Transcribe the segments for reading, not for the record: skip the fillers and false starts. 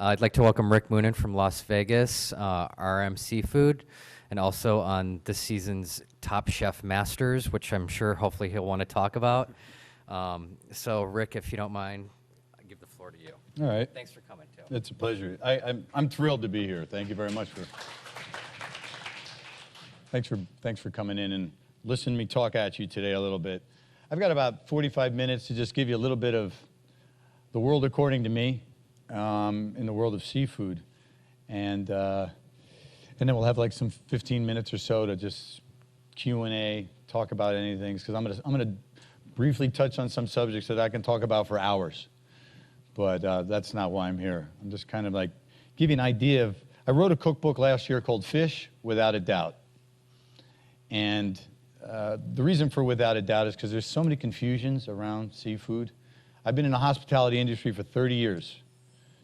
I'd like to welcome Rick Moonen from Las Vegas, RM Seafood, and also on this season's Top Chef Masters, which I'm sure hopefully he'll want to talk about. So Rick, if you don't mind, I give the floor to you. All right. Thanks for coming, too. It's a pleasure. I'm thrilled to be here. Thank you very much thanks for coming in and listening to me talk at you today a little bit. I've got about 45 minutes to just give you a little bit of the world according to me, in the world of seafood, and then we'll have like some 15 minutes or so to just Q&A, talk about anything, because I'm gonna briefly touch on some subjects that I can talk about for hours, but that's not why I'm here. I'm just kind of like give you an idea of. I wrote a cookbook last year called Fish Without a Doubt, and the reason for Without a Doubt is because there's so many confusions around seafood. I've been in the hospitality industry for 30 years,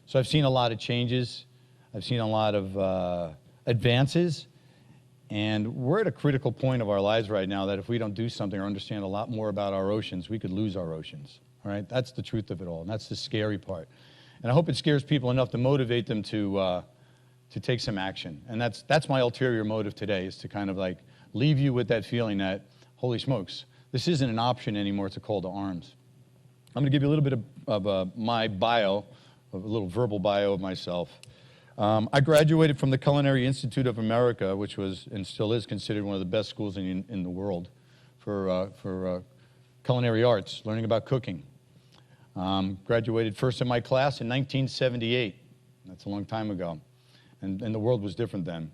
so I've seen a lot of changes. I've seen a lot of advances, and we're at a critical point of our lives right now that if we don't do something or understand a lot more about our oceans, we could lose our oceans, all right? That's the truth of it all, and that's the scary part. And I hope it scares people enough to motivate them to take some action. And that's my ulterior motive today, is to kind of like leave you with that feeling that, holy smokes, this isn't an option anymore, it's a call to arms. I'm going to give you a little bit of my bio, a little verbal bio of myself. I graduated from the Culinary Institute of America, which was and still is considered one of the best schools in the world for culinary arts, learning about cooking. Graduated first in my class in 1978. That's a long time ago, and the world was different then.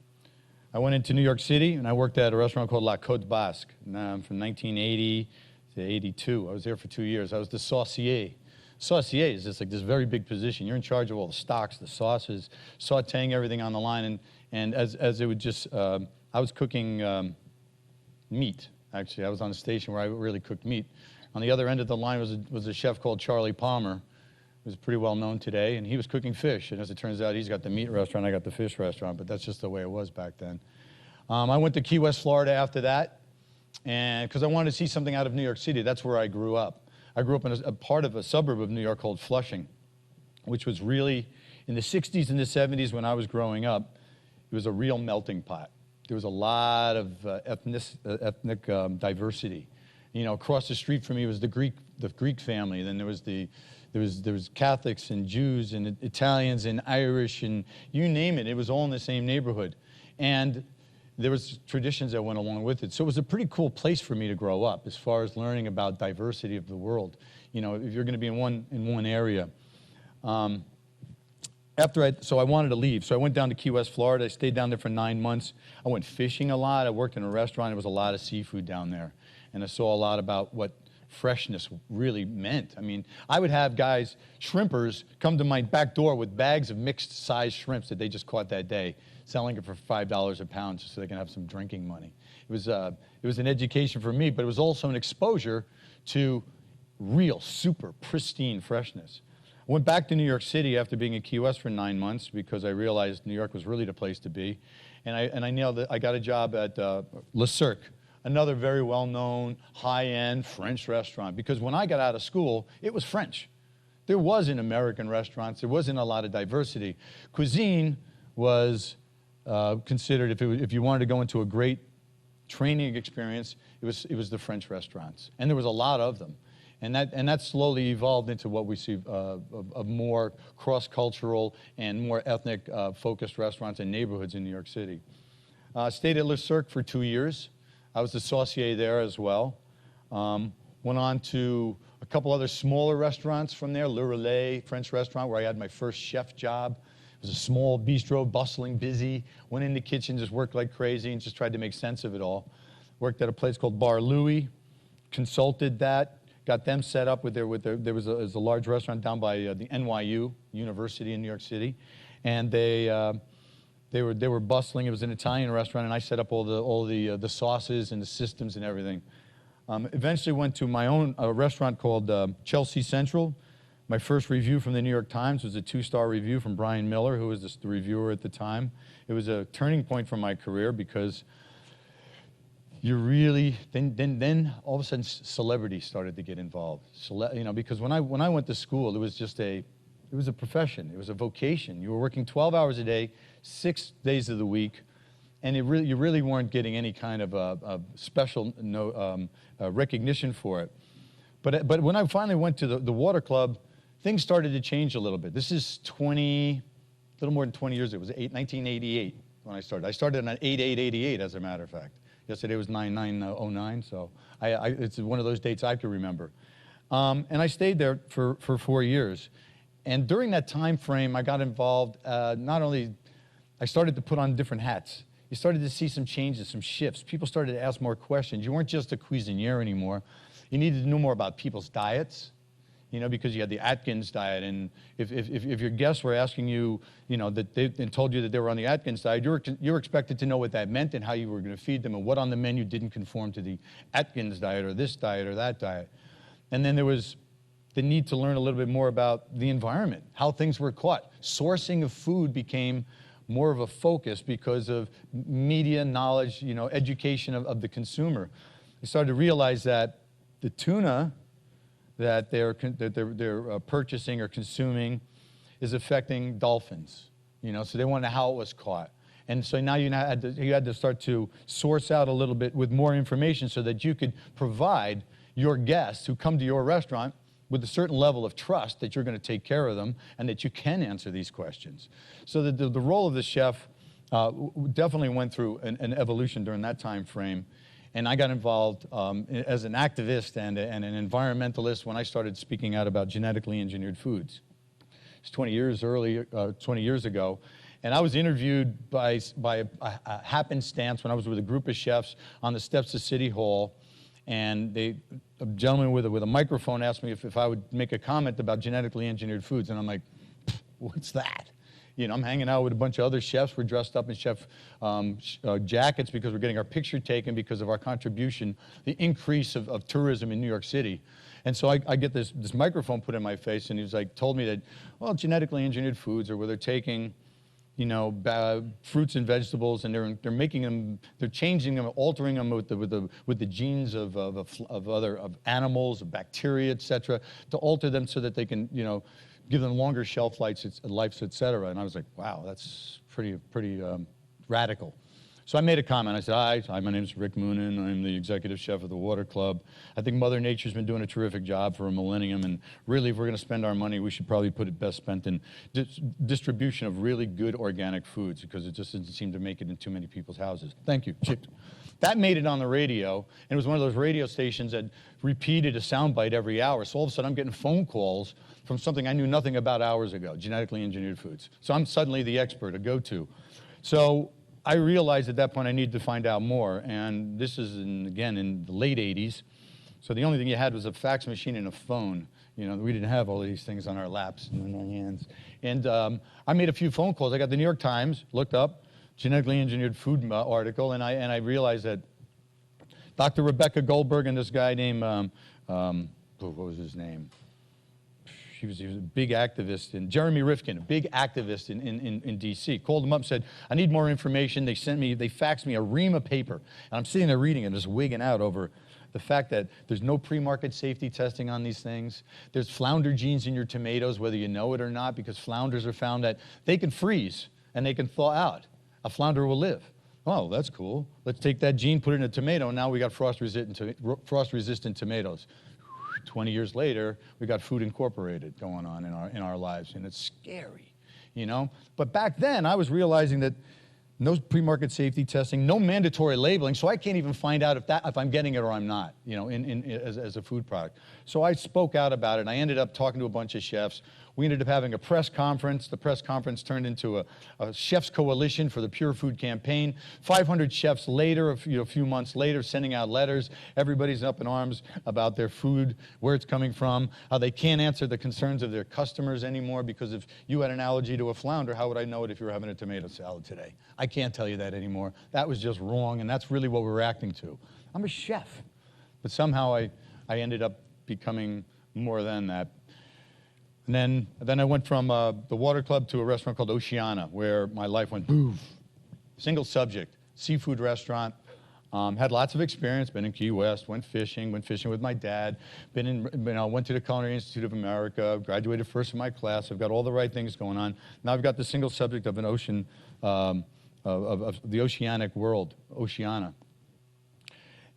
I went into New York City, and I worked at a restaurant called La Côte Basque from 1980 to 82. I was there for 2 years. I was the saucier. Saucier is just like this very big position. You're in charge of all the stocks, the sauces, sauteing everything on the line. And as it would just, I was cooking meat, actually. I was on a station where I really cooked meat. On the other end of the line was a chef called Charlie Palmer, who's pretty well known today, and he was cooking fish. And as it turns out, he's got the meat restaurant, I got the fish restaurant, but that's just the way it was back then. I went to Key West, Florida after that, and because I wanted to see something out of New York City. That's where I grew up. I grew up in a part of a suburb of New York called Flushing, which was really, in the 60s and the 70s when I was growing up, it was a real melting pot. There was a lot of ethnic diversity. You know, across the street from me was the Greek family. Then there was Catholics and Jews and Italians and Irish and you name it. It was all in the same neighborhood, and there was traditions that went along with it. So it was a pretty cool place for me to grow up as far as learning about diversity of the world. You know, if you're going to be in one area. So I wanted to leave. So I went down to Key West, Florida. I stayed down there for 9 months. I went fishing a lot. I worked in a restaurant. There was a lot of seafood down there. And I saw a lot about what freshness really meant. I mean, I would have guys, shrimpers, come to my back door with bags of mixed size shrimps that they just caught that day, selling it for $5 a pound just so they can have some drinking money. It was an education for me, but it was also an exposure to real, super pristine freshness. I went back to New York City after being in Key West for 9 months because I realized New York was really the place to be. And I nailed it. I got a job at Le Cirque, another very well-known, high-end French restaurant. Because when I got out of school, it was French. There wasn't American restaurants. There wasn't a lot of diversity. Cuisine was considered, if you wanted to go into a great training experience, it was the French restaurants. And there was a lot of them. And that slowly evolved into what we see of more cross-cultural and more ethnic-focused restaurants and neighborhoods in New York City. Stayed at Le Cirque for 2 years. I was the saucier there as well. Went on to a couple other smaller restaurants from there, Le Relais French restaurant, where I had my first chef job. It was a small bistro, bustling, busy. Went in the kitchen, just worked like crazy, and just tried to make sense of it all. Worked at a place called Bar Louie, consulted that, got them set up there was a large restaurant down by the NYU, University in New York City, and they were bustling. It was an Italian restaurant, and I set up all the sauces and the systems and everything. Eventually went to my own restaurant called Chelsea Central. My first review from the New York Times was a 2-star review from Brian Miller, who was the reviewer at the time. It was a turning point for my career because you really, then all of a sudden celebrities started to get involved. Because when I went to school, it was just a It was a profession. It was a vocation. You were working 12 hours a day, 6 days of the week, and you really weren't getting any kind of a special recognition for it. But when I finally went to the water club, things started to change a little bit. This is a little more than 20 years ago. It was 1988 when I started. I started on 8/8/88, as a matter of fact. Yesterday was 9/9/09, so it's one of those dates I can remember. And I stayed there for 4 years. And during that time frame, I got involved, not only, I started to put on different hats. You started to see some changes, some shifts. People started to ask more questions. You weren't just a cuisinier anymore. You needed to know more about people's diets, because you had the Atkins diet. And if your guests were asking you, and told you that they were on the Atkins diet, you were expected to know what that meant and how you were going to feed them and what on the menu didn't conform to the Atkins diet or this diet or that diet. And then there was the need to learn a little bit more about the environment, how things were caught. Sourcing of food became more of a focus because of media knowledge, education of the consumer. I started to realize that the tuna that they're purchasing or consuming is affecting dolphins, so they wanted to know how it was caught. And so now you had to start to source out a little bit with more information so that you could provide your guests who come to your restaurant with a certain level of trust that you're going to take care of them and that you can answer these questions. So the role of the chef definitely went through an evolution during that time frame. And I got involved as an activist and an environmentalist when I started speaking out about genetically engineered foods. It's 20 years ago. And I was interviewed by a happenstance when I was with a group of chefs on the steps of City Hall. And a gentleman with a microphone asked me if I would make a comment about genetically engineered foods. And I'm like, what's that? I'm hanging out with a bunch of other chefs. We're dressed up in chef jackets because we're getting our picture taken because of our contribution, the increase of tourism in New York City. And so I get this microphone put in my face, and he was like, told me that, well, genetically engineered foods are where they're taking, fruits and vegetables, and they're making them, they're changing them, altering them with the genes of animals, of bacteria, et cetera, to alter them so that they can, give them longer shelf lives, et cetera. And I was like, wow, that's pretty radical. So I made a comment. I said, hi, my name is Rick Moonen. I'm the executive chef of the Water Club. I think Mother Nature's been doing a terrific job for a millennium, and really, if we're going to spend our money, we should probably put it best spent in distribution of really good organic foods, because it just doesn't seem to make it in too many people's houses. Thank you. That made it on the radio, and it was one of those radio stations that repeated a soundbite every hour. So all of a sudden, I'm getting phone calls from something I knew nothing about hours ago, genetically engineered foods. So I'm suddenly the expert, a go-to. So I realized at that point I needed to find out more, and this is, again, in the late 80s. So the only thing you had was a fax machine and a phone. We didn't have all of these things on our laps and in our hands. And I made a few phone calls. I got the New York Times, looked up genetically engineered food article, and I realized that Dr. Rebecca Goldberg and this guy named, what was his name? He was a big activist, and Jeremy Rifkin, a big activist in D.C., called him up and said, I need more information. They faxed me a ream of paper. And I'm sitting there reading it, just wigging out over the fact that there's no pre-market safety testing on these things. There's flounder genes in your tomatoes, whether you know it or not, because flounders are found that they can freeze and they can thaw out. A flounder will live. Oh, that's cool. Let's take that gene, put it in a tomato, and now we got frost-resistant tomatoes. 20 years later, we got Food Incorporated going on in our lives, and it's scary, But back then, I was realizing that no pre-market safety testing, no mandatory labeling, so I can't even find out if I'm getting it or I'm not, as a food product. So I spoke out about it, and I ended up talking to a bunch of chefs. We ended up having a press conference. The press conference turned into a chefs coalition for the Pure Food campaign. 500 chefs later, a few months later, sending out letters. Everybody's up in arms about their food, where it's coming from, how they can't answer the concerns of their customers anymore, because if you had an allergy to a flounder, how would I know it if you were having a tomato salad today? I can't tell you that anymore. That was just wrong, and that's really what we're reacting to. I'm a chef, but somehow I ended up becoming more than that. And then I went from the Water Club to a restaurant called Oceana, where my life went boof. Single subject, seafood restaurant. Had lots of experience, been in Key West, went fishing with my dad, went to the Culinary Institute of America, graduated first in my class. I've got all the right things going on. Now I've got the single subject of an ocean, of the oceanic world, Oceania.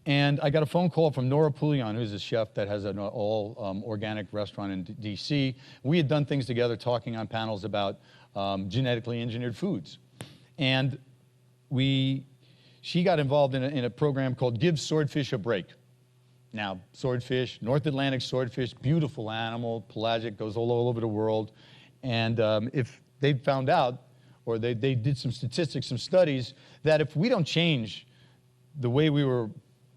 And I got a phone call from Nora Poulion, who's a chef that has an all-organic restaurant in D.C. We had done things together talking on panels about genetically engineered foods. And she got involved in a program called Give Swordfish a Break. Now, swordfish, North Atlantic swordfish, beautiful animal, pelagic, goes all over the world. And if they found out, or they did some statistics, some studies, that if we don't change the way we were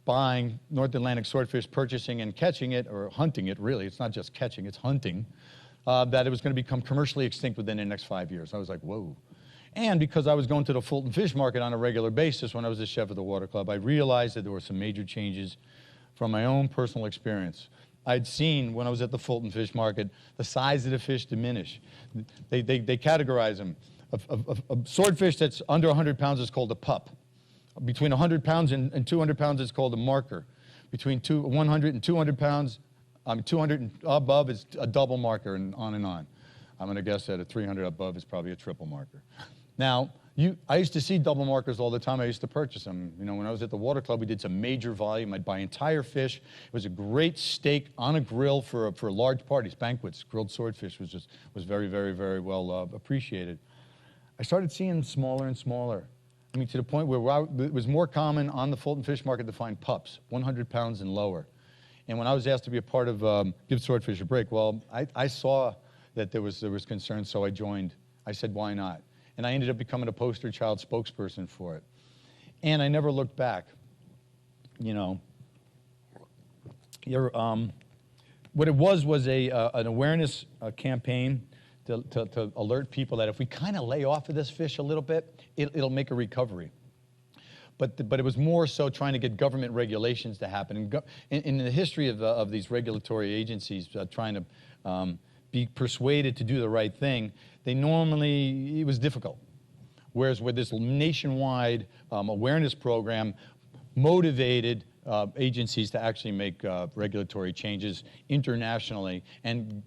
buying North Atlantic swordfish, purchasing and catching it, or hunting it, really, it's not just catching, it's hunting, that it was going to become commercially extinct within the next 5 years. I was like, whoa. And because I was going to the Fulton Fish Market on a regular basis when I was the chef of the Water Club, I realized that there were some major changes from my own personal experience. I'd seen, when I was at the Fulton Fish Market, the size of the fish diminish. They categorize them. A swordfish that's under 100 pounds is called a pup. Between 100 pounds and 200 pounds, it's called a marker. Between 100 and 200 pounds, 200 and above is a double marker, and on and on. I'm going to guess that a 300 above is probably a triple marker. Now, I used to see double markers all the time. I used to purchase them. You know, when I was at the Water Club, we did some major volume. I'd buy entire fish. It was a great steak on a grill for large parties, banquets. Grilled swordfish was very, very, very well appreciated. I started seeing them smaller and smaller. I mean, to the point where it was more common on the Fulton Fish Market to find pups, 100 pounds and lower. And when I was asked to be a part of Give Swordfish a Break, well, I saw that there was concern, so I joined. I said, why not? And I ended up becoming a poster child spokesperson for it. And I never looked back. You know, what it was an awareness campaign to alert people that if we kind of lay off of this fish a little bit, it'll make a recovery. But it was more so trying to get government regulations to happen. In the history of these regulatory agencies trying to be persuaded to do the right thing, it was difficult. Whereas with this nationwide awareness program motivated agencies to actually make regulatory changes internationally, and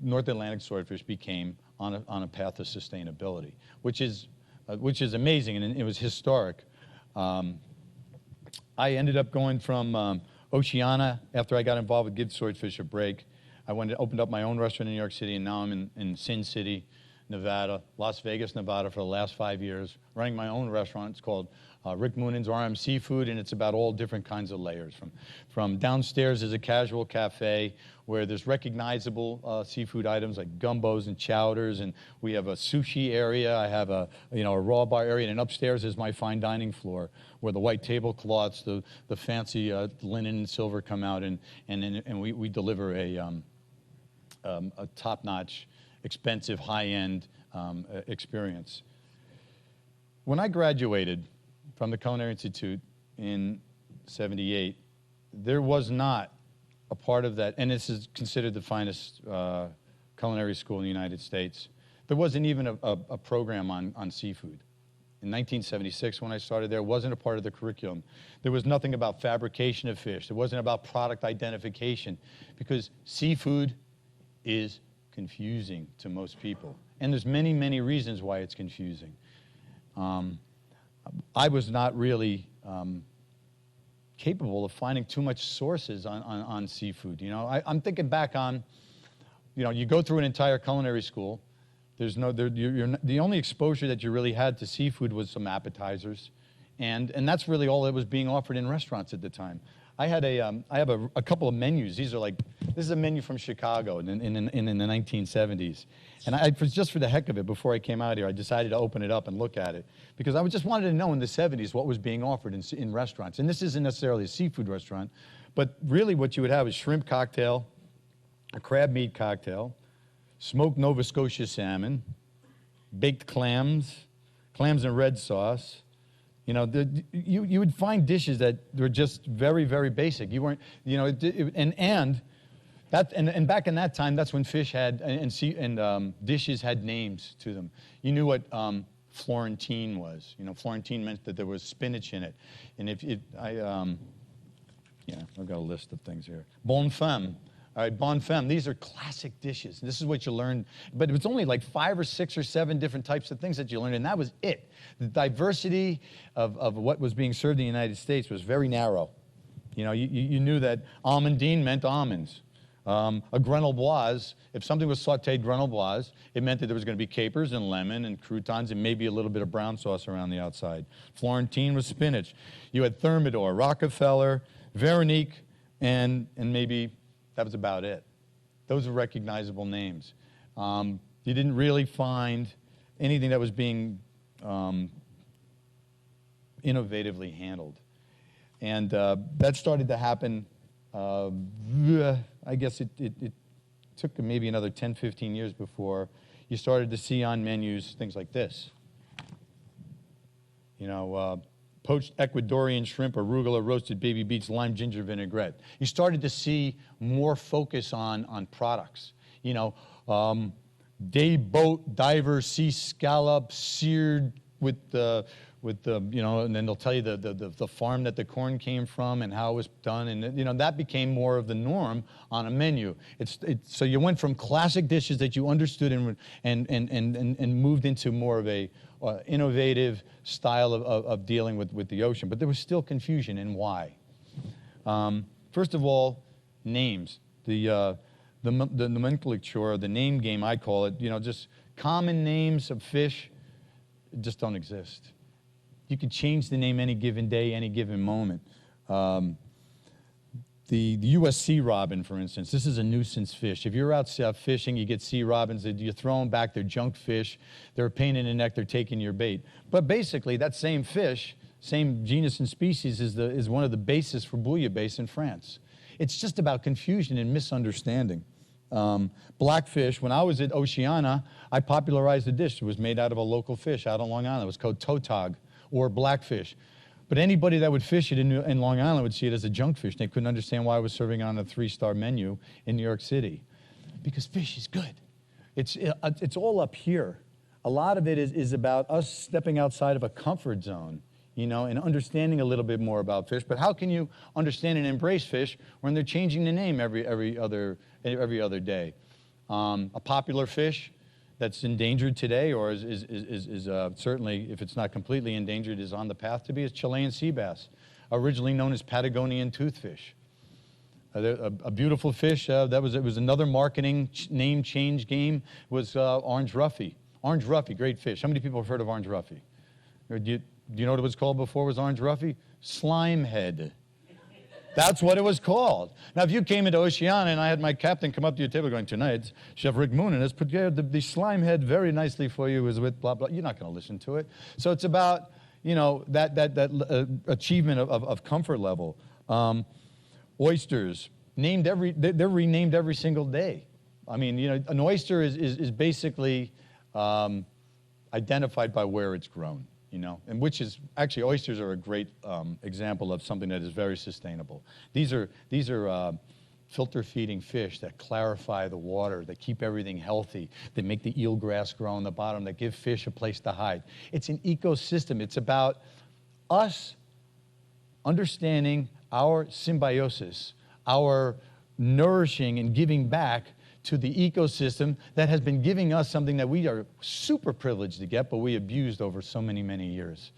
North Atlantic swordfish became on a path of sustainability, which is amazing, and it was historic. I ended up going from Oceania after I got involved with Give Swordfish a Break. I opened up my own restaurant in New York City, and now I'm in Sin City, Nevada, Las Vegas, Nevada for the last 5 years, running my own restaurant. It's called Rick Moonen's RM Seafood, and it's about all different kinds of layers. From downstairs is a casual cafe where there's recognizable seafood items like gumbos and chowders, and we have a sushi area. I have a raw bar area, and upstairs is my fine dining floor where the white tablecloths, the fancy linen and silver come out, and we deliver a top-notch, expensive, high-end experience. When I graduated from the Culinary Institute in '78, there was not a part of that, and this is considered the finest culinary school in the United States. There wasn't even a program on seafood. In 1976, when I started there, it wasn't a part of the curriculum. There was nothing about fabrication of fish. There wasn't about product identification, because seafood is confusing to most people. And there's many, many reasons why it's confusing. I was not really capable of finding too much sources on seafood. You know, I'm thinking back on, you go through an entire culinary school. The only exposure that you really had to seafood was some appetizers, and that's really all that was being offered in restaurants at the time. I have a couple of menus. This is a menu from Chicago in the 1970s. And just for the heck of it, before I came out here, I decided to open it up and look at it, because I just wanted to know in the 70s what was being offered in restaurants. And this isn't necessarily a seafood restaurant, but really what you would have is shrimp cocktail, a crab meat cocktail, smoked Nova Scotia salmon, baked clams in red sauce. You know, you would find dishes that were just very, very basic. You weren't, and back in that time, that's when fish had and dishes had names to them. You knew what Florentine was. Florentine meant that there was spinach in it. And I've got a list of things here. Bonne femme. All right, bonne femme. These are classic dishes. This is what you learn. But it was only like 5 or 6 or 7 different types of things that you learned, and that was it. The diversity of what was being served in the United States was very narrow. You knew that almondine meant almonds. A grenobloise, if something was sauteed grenobloise, it meant that there was going to be capers and lemon and croutons and maybe a little bit of brown sauce around the outside. Florentine was spinach. You had Thermidor, Rockefeller, Veronique, and maybe that was about it. Those are recognizable names. You didn't really find anything that was being innovatively handled. And that started to happen, I guess it took maybe another 10, 15 years before you started to see on menus things like this. Poached Ecuadorian shrimp, arugula, roasted baby beets, lime ginger vinaigrette. You started to see more focus on products. Day boat, diver, sea scallop, seared with the and then they'll tell you the farm that the corn came from and how it was done, and that became more of the norm on a menu. So you went from classic dishes that you understood and moved into more of a innovative style of dealing with the ocean, but there was still confusion in why. First of all, names. The nomenclature, the name game, I call it. Just common names of fish just don't exist. You can change the name any given day, any given moment. The U.S. sea robin, for instance, this is a nuisance fish. If you're out fishing, you get sea robins, you throw them back, they're junk fish, they're a pain in the neck, they're taking your bait. But basically, that same fish, same genus and species, is one of the bases for bouillabaisse in France. It's just about confusion and misunderstanding. Blackfish, when I was at Oceana, I popularized a dish. It was made out of a local fish out on Long Island. It was called tautog, or blackfish. But anybody that would fish it in Long Island would see it as a junk fish. They couldn't understand why I was serving it on a 3-star menu in New York City. Because fish is good. It's all up here. A lot of it is about us stepping outside of a comfort zone, and understanding a little bit more about fish. But how can you understand and embrace fish when they're changing the name every other day? A popular fish that's endangered today, or is certainly, if it's not completely endangered, is on the path to be, is Chilean sea bass, originally known as Patagonian toothfish. A beautiful fish. It was another marketing name change game. Was orange roughy. Orange roughy, great fish. How many people have heard of orange roughy? Do you know what it was called before it was orange roughy? Slime head. That's what it was called. Now, if you came into Oceana and I had my captain come up to your table going, tonight, Chef Rick Moonen has prepared the slime head very nicely for you, is with blah, blah. You're not going to listen to it. So it's about, that achievement of comfort level. Oysters, they're renamed every single day. I mean, an oyster is basically identified by where it's grown. And which is, actually, oysters are a great example of something that is very sustainable. These are filter feeding fish that clarify the water, that keep everything healthy, that make the eelgrass grow on the bottom, that give fish a place to hide. It's an ecosystem. It's about us understanding our symbiosis, our nourishing and giving back to the ecosystem that has been giving us something that we are super privileged to get, but we abused over so many, many years.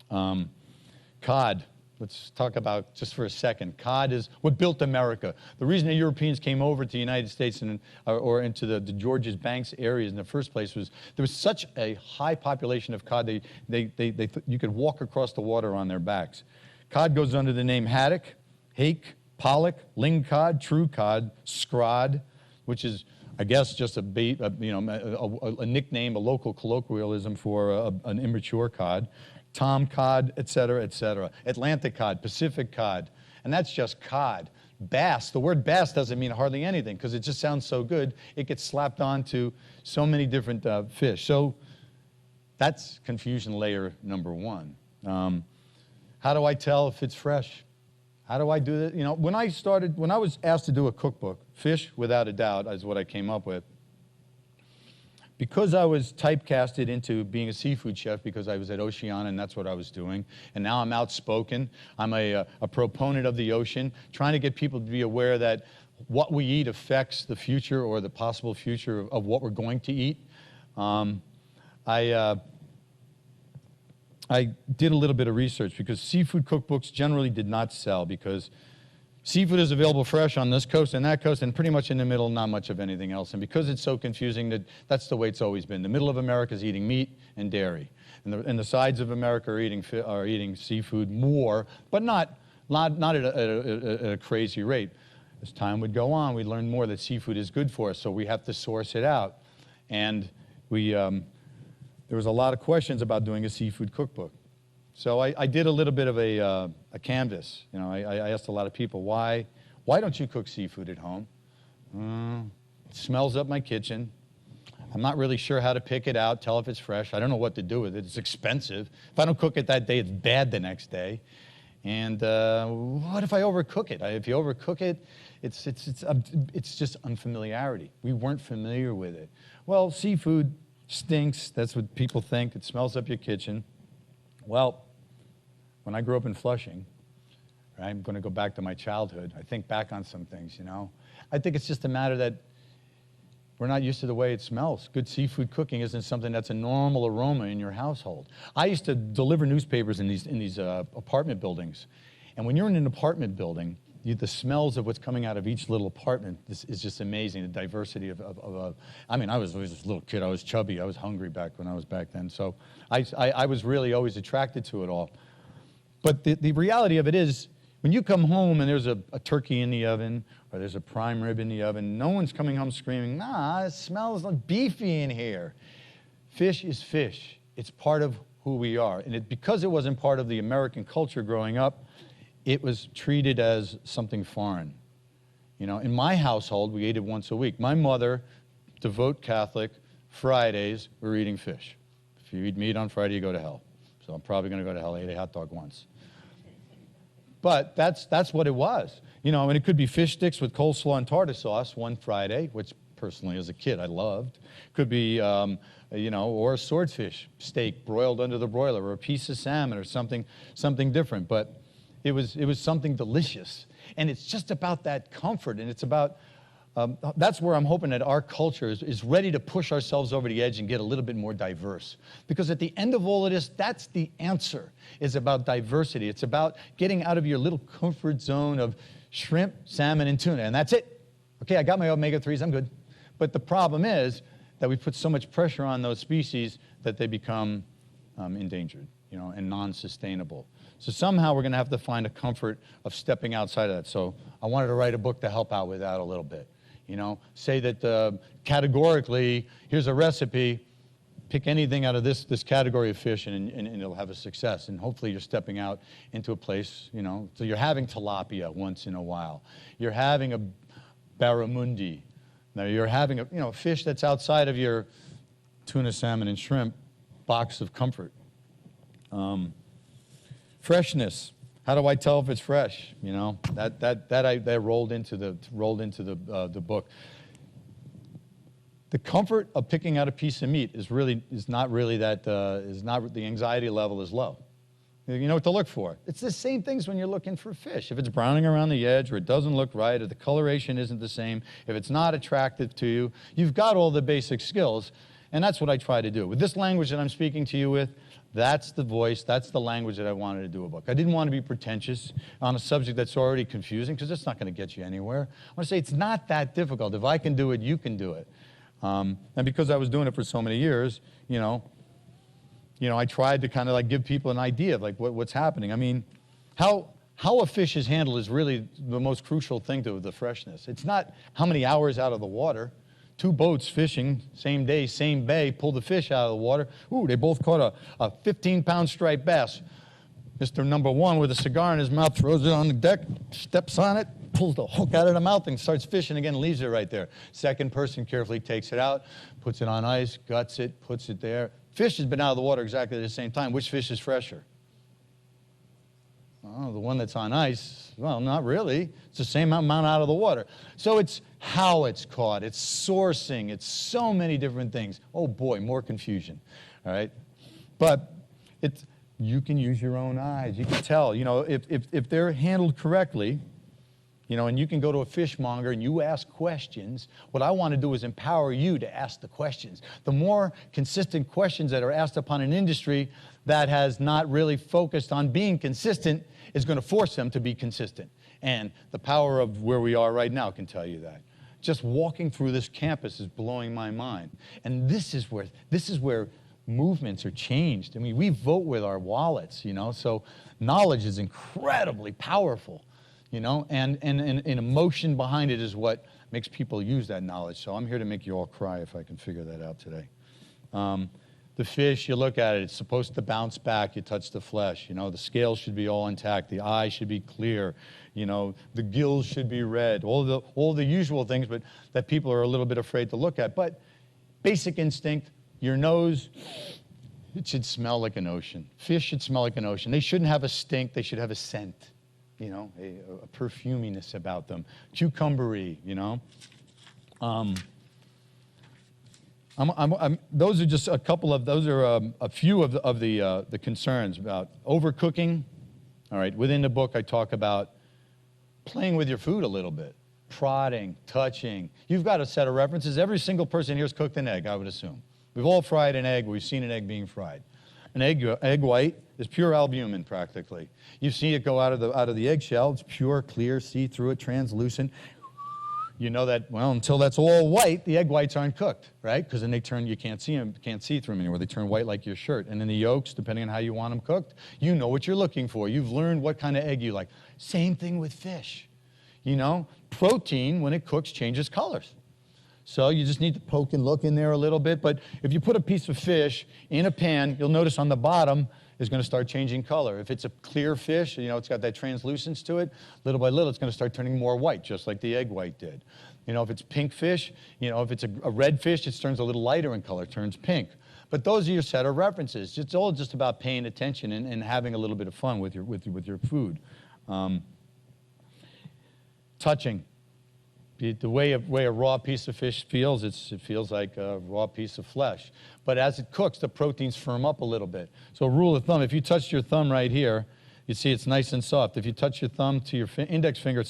Cod. Let's talk about, just for a second, cod is what built America. The reason the Europeans came over to the United States or into the Georges Banks areas in the first place was there was such a high population of cod, you could walk across the water on their backs. Cod goes under the name haddock, hake, pollock, lingcod, true cod, scrod, which is, I guess, just a nickname, a local colloquialism for an immature cod. Tom cod, et cetera, et cetera. Atlantic cod, Pacific cod, and that's just cod. Bass, the word bass doesn't mean hardly anything because it just sounds so good. It gets slapped onto so many different fish. So that's confusion layer number one. How do I tell if it's fresh? How do I do that? When I was asked to do a cookbook, fish, without a doubt, is what I came up with. because I was typecasted into being a seafood chef because I was at Oceana and that's what I was doing, and now I'm outspoken. I'm a proponent of the ocean, trying to get people to be aware that what we eat affects the future or the possible future of what we're going to eat. I did a little bit of research because seafood cookbooks generally did not sell because seafood is available fresh on this coast and that coast, and pretty much in the middle, not much of anything else. And because it's so confusing, that's the way it's always been. The middle of America is eating meat and dairy, and the sides of America are eating seafood more, but not at a crazy rate. As time would go on, we learned more that seafood is good for us, so we have to source it out. And there was a lot of questions about doing a seafood cookbook. So I did a little bit of a canvas. You know, I asked a lot of people, why don't you cook seafood at home? It smells up my kitchen. I'm not really sure how to pick it out, tell if it's fresh. I don't know what to do with it. It's expensive. If I don't cook it that day, it's bad the next day. And what if I overcook it? If you overcook it, it's just unfamiliarity. We weren't familiar with it. Well, seafood stinks. That's what people think. It smells up your kitchen. Well, when I grew up in Flushing, right, I'm going to go back to my childhood. I think back on some things, you know. I think it's just a matter that we're not used to the way it smells. Good seafood cooking isn't something that's a normal aroma in your household. I used to deliver newspapers in these apartment buildings. And when you're in an apartment building, the smells of what's coming out of each little apartment is just amazing, the diversity of I mean, I was always this little kid. I was chubby. I was hungry back then. So I was really always attracted to it all. But the reality of it is, when you come home and there's a turkey in the oven or there's a prime rib in the oven, no one's coming home screaming, nah, it smells like beefy in here. Fish is fish. It's part of who we are. And because it wasn't part of the American culture growing up, it was treated as something foreign. You know, in my household, we ate it once a week. My mother, devout Catholic, Fridays, we're eating fish. If you eat meat on Friday, you go to hell. So I'm probably going to go to hell. I ate a hot dog once. But that's what it was. You know, and it could be fish sticks with coleslaw and tartar sauce one Friday, which personally as a kid I loved. Could be, you know, or a swordfish steak broiled under the broiler, or a piece of salmon, or something different. But it was something delicious. And it's just about that comfort, and it's about, that's where I'm hoping that our culture is ready to push ourselves over the edge and get a little bit more diverse. Because at the end of all of this, that's the answer, is about diversity. It's about getting out of your little comfort zone of shrimp, salmon, and tuna, and that's it. Okay, I got my omega-3s, I'm good. But the problem is that we put so much pressure on those species that they become endangered, you know, and non-sustainable. So somehow we're going to have to find a comfort of stepping outside of that. So I wanted to write a book to help out with that a little bit. You know, say that categorically, here's a recipe, pick anything out of this category of fish and it'll have a success. And hopefully you're stepping out into a place, you know, so you're having tilapia once in a while. You're having a barramundi. Now you're having a, you know, fish that's outside of your tuna, salmon, and shrimp box of comfort. Freshness. How do I tell if it's fresh? You know, that rolled into the book. The comfort of picking out a piece of meat is not the anxiety level is low. You know what to look for. It's the same things when you're looking for fish. If it's browning around the edge, or it doesn't look right, or the coloration isn't the same, if it's not attractive to you, you've got all the basic skills, and that's what I try to do. With this language that I'm speaking to you with, that's the voice, that's the language that I wanted to do a book. I didn't want to be pretentious on a subject that's already confusing, because it's not going to get you anywhere. I want to say it's not that difficult. If I can do it, you can do it. And because I was doing it for so many years, you know, I tried to kind of like give people an idea of like what's happening. I mean, how a fish is handled is really the most crucial thing to the freshness. It's not how many hours out of the water. 2 boats fishing, same day, same bay, pulled the fish out of the water. Ooh, they both caught a 15-pound striped bass. Mr. Number 1 with a cigar in his mouth throws it on the deck, steps on it, pulls the hook out of the mouth and starts fishing again and leaves it right there. Second person carefully takes it out, puts it on ice, guts it, puts it there. Fish has been out of the water exactly at the same time. Which fish is fresher? Oh, the one that's on ice, well, not really. It's the same amount out of the water. So it's how it's caught, it's sourcing, it's so many different things. Oh boy, more confusion, all right? But you can use your own eyes. You can tell, if they're handled correctly, and you can go to a fishmonger and you ask questions. What I want to do is empower you to ask the questions. The more consistent questions that are asked upon an industry that has not really focused on being consistent is going to force them to be consistent. And the power of where we are right now can tell you that. Just walking through this campus is blowing my mind. And this is where movements are changed. I mean, we vote with our wallets, so knowledge is incredibly powerful. And emotion behind it is what makes people use that knowledge. So I'm here to make you all cry if I can figure that out today. The fish, you look at it, it's supposed to bounce back. You touch the flesh. The scales should be all intact. The eye should be clear. The gills should be red. All the usual things, but that people are a little bit afraid to look at. But basic instinct, your nose, it should smell like an ocean. Fish should smell like an ocean. They shouldn't have a stink. They should have a scent. A perfuminess about them, cucumbery, those are just a couple of, those are a few of the concerns about overcooking. All right, within the book I talk about playing with your food a little bit, prodding, touching. You've got a set of references. Every single person here has cooked an egg, I would assume. We've all fried an egg. We've seen an egg being fried. An egg white is pure albumin, practically. You see it go out of the eggshell. It's pure, clear, see-through it, translucent. You know that, well, until that's all white, the egg whites aren't cooked, right? Because then they turn, you can't see through them anymore. They turn white like your shirt. And then the yolks, depending on how you want them cooked, you know what you're looking for. You've learned what kind of egg you like. Same thing with fish. Protein, when it cooks, changes colors. So you just need to poke and look in there a little bit. But if you put a piece of fish in a pan, you'll notice on the bottom is going to start changing color. If it's a clear fish, it's got that translucence to it, little by little it's going to start turning more white, just like the egg white did. If it's pink fish, if it's a red fish, it turns a little lighter in color, turns pink. But those are your set of references. It's all just about paying attention and having a little bit of fun with your food. Touching. The way a raw piece of fish feels, it feels like a raw piece of flesh. But as it cooks, the proteins firm up a little bit. So rule of thumb, if you touch your thumb right here, you see it's nice and soft. If you touch your thumb to your index finger,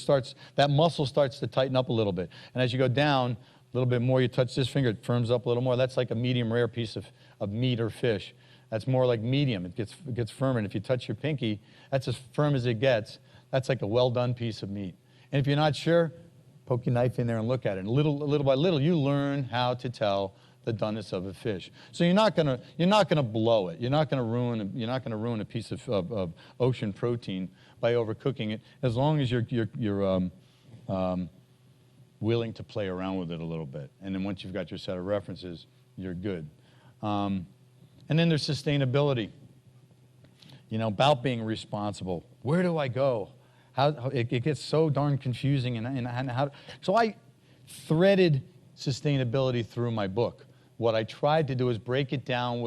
that muscle starts to tighten up a little bit. And as you go down a little bit more, you touch this finger, it firms up a little more. That's like a medium rare piece of meat or fish. That's more like medium. It gets firmer. And if you touch your pinky, that's as firm as it gets. That's like a well-done piece of meat. And if you're not sure, poke your knife in there and look at it. And little by little, you learn how to tell the doneness of a fish. So you're not gonna blow it. You're not gonna ruin a piece of ocean protein by overcooking it, as long as you're willing to play around with it a little bit. And then once you've got your set of references, you're good. And then there's sustainability. About being responsible. Where do I go? How it gets so darn confusing, so I threaded sustainability through my book. What I tried to do is break it down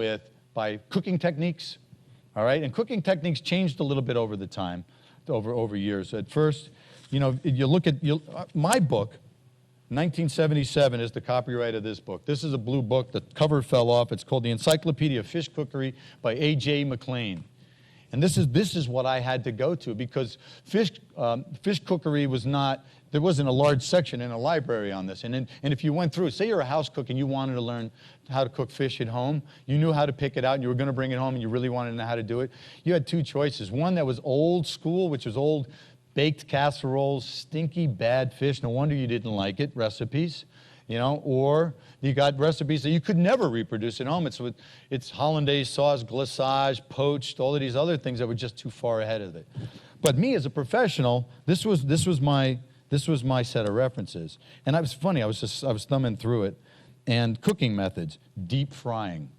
by cooking techniques, all right? And cooking techniques changed a little bit over the time, over years. At first, you look at my book. 1977 is the copyright of this book. This is a blue book. The cover fell off. It's called The Encyclopedia of Fish Cookery by A.J. McLean. And this is what I had to go to, because fish cookery there wasn't a large section in a library on this. And if you went through, say you're a house cook and you wanted to learn how to cook fish at home, you knew how to pick it out and you were going to bring it home and you really wanted to know how to do it, you had two choices. One that was old school, which was old baked casseroles, stinky, bad fish, no wonder you didn't like it, recipes. Or you got recipes that you could never reproduce at home. It's hollandaise sauce, glaçage, poached, all of these other things that were just too far ahead of it. But me as a professional, this was my set of references. And I was thumbing through it. And cooking methods: deep frying,